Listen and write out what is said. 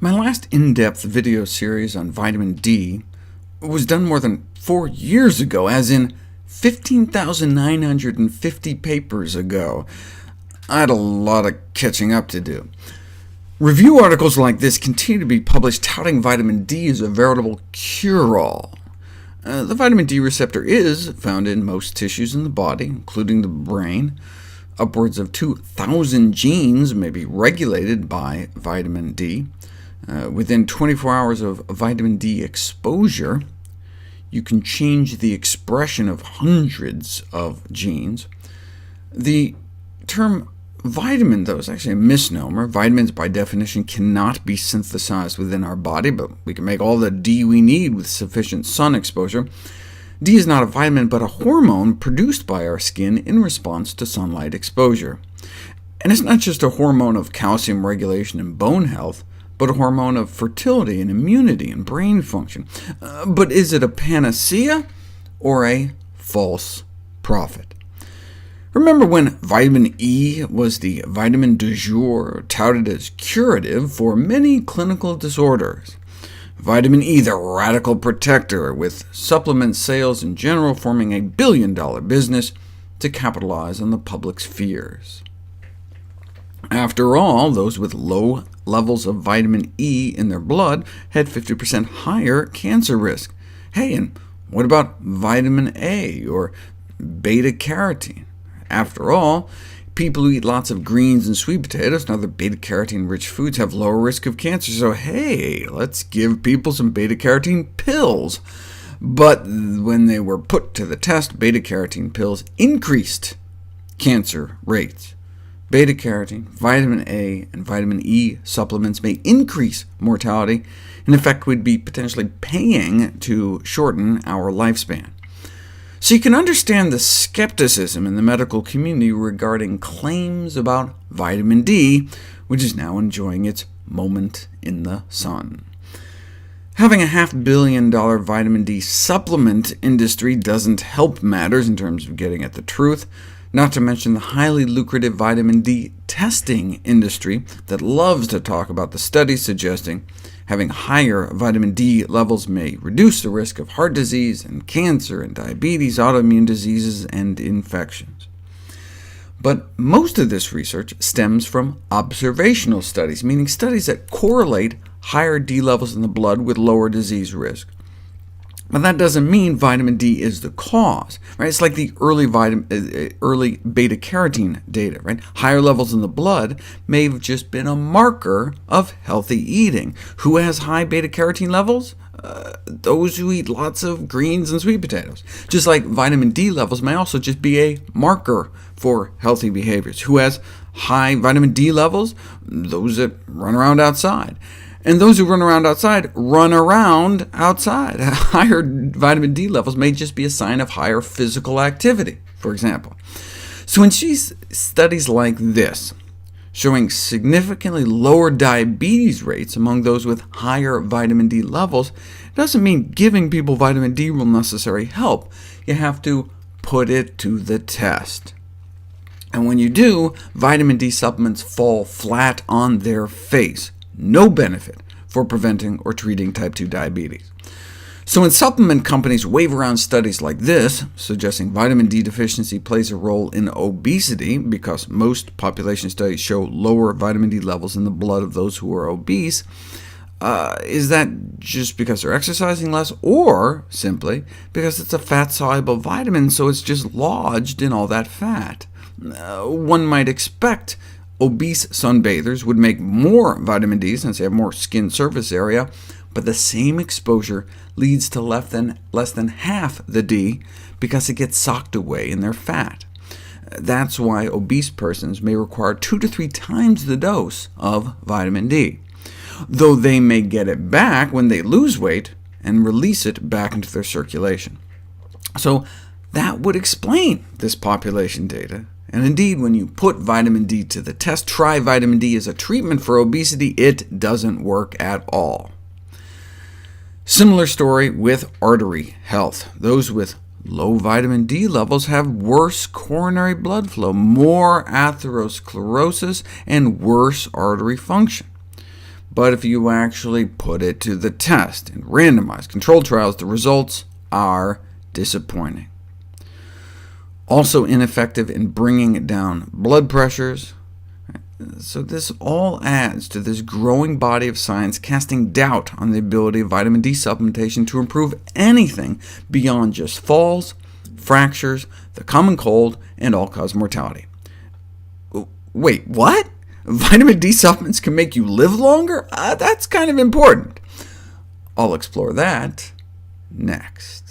My last in-depth video series on vitamin D was done more than 4 years ago, as in 15,950 papers ago. I had a lot of catching up to do. Review articles like this continue to be published touting vitamin D as a veritable cure-all. The vitamin D receptor is found in most tissues in the body, including the brain. Upwards of 2,000 genes may be regulated by vitamin D. Within 24 hours of vitamin D exposure, you can change the expression of hundreds of genes. The term vitamin, though, is actually a misnomer. Vitamins, by definition, cannot be synthesized within our body, but we can make all the D we need with sufficient sun exposure. D is not a vitamin, but a hormone produced by our skin in response to sunlight exposure. And it's not just a hormone of calcium regulation and bone health, but a hormone of fertility and immunity and brain function. But is it a panacea or a false prophet? Remember when vitamin E was the vitamin du jour, touted as curative for many clinical disorders? Vitamin E, the radical protector, with supplement sales in general forming a billion-dollar business to capitalize on the public's fears. After all, those with low levels of vitamin E in their blood had 50% higher cancer risk. Hey, and what about vitamin A or beta-carotene? After all, people who eat lots of greens and sweet potatoes and other beta-carotene-rich foods have lower risk of cancer, so hey, let's give people some beta-carotene pills. But when they were put to the test, beta-carotene pills increased cancer rates. Beta-carotene, vitamin A, and vitamin E supplements may increase mortality, and in fact we'd be potentially paying to shorten our lifespan. So you can understand the skepticism in the medical community regarding claims about vitamin D, which is now enjoying its moment in the sun. Having a $500 million vitamin D supplement industry doesn't help matters in terms of getting at the truth, not to mention the highly lucrative vitamin D testing industry that loves to talk about the studies suggesting having higher vitamin D levels may reduce the risk of heart disease and cancer and diabetes, autoimmune diseases, and infections. But most of this research stems from observational studies, meaning studies that correlate higher D levels in the blood with lower disease risk. But that doesn't mean vitamin D is the cause. Right? It's like the early beta-carotene data. Right? Higher levels in the blood may have just been a marker of healthy eating. Who has high beta-carotene levels? Those who eat lots of greens and sweet potatoes. Just like vitamin D levels may also just be a marker for healthy behaviors. Who has high vitamin D levels? Those that run around outside. And those who run around outside run around outside. Higher vitamin D levels may just be a sign of higher physical activity, for example. So when she sees studies like this, showing significantly lower diabetes rates among those with higher vitamin D levels, it doesn't mean giving people vitamin D will necessarily help. You have to put it to the test. And when you do, vitamin D supplements fall flat on their face. No benefit for preventing or treating type 2 diabetes. So when supplement companies wave around studies like this, suggesting vitamin D deficiency plays a role in obesity, because most population studies show lower vitamin D levels in the blood of those who are obese, is that just because they're exercising less, or simply because it's a fat-soluble vitamin, so it's just lodged in all that fat? One might expect obese sunbathers would make more vitamin D since they have more skin surface area, but the same exposure leads to less than half the D because it gets socked away in their fat. That's why obese persons may require 2 to 3 times the dose of vitamin D, though they may get it back when they lose weight and release it back into their circulation. So that would explain this population data. And indeed, when you put vitamin D to the test, try vitamin D as a treatment for obesity, it doesn't work at all. Similar story with artery health. Those with low vitamin D levels have worse coronary blood flow, more atherosclerosis, and worse artery function. But if you actually put it to the test in randomized controlled trials, the results are disappointing. Also ineffective in bringing down blood pressures. So this all adds to this growing body of science casting doubt on the ability of vitamin D supplementation to improve anything beyond just falls, fractures, the common cold, and all-cause mortality. Wait, what? Vitamin D supplements can make you live longer? That's kind of important. I'll explore that next.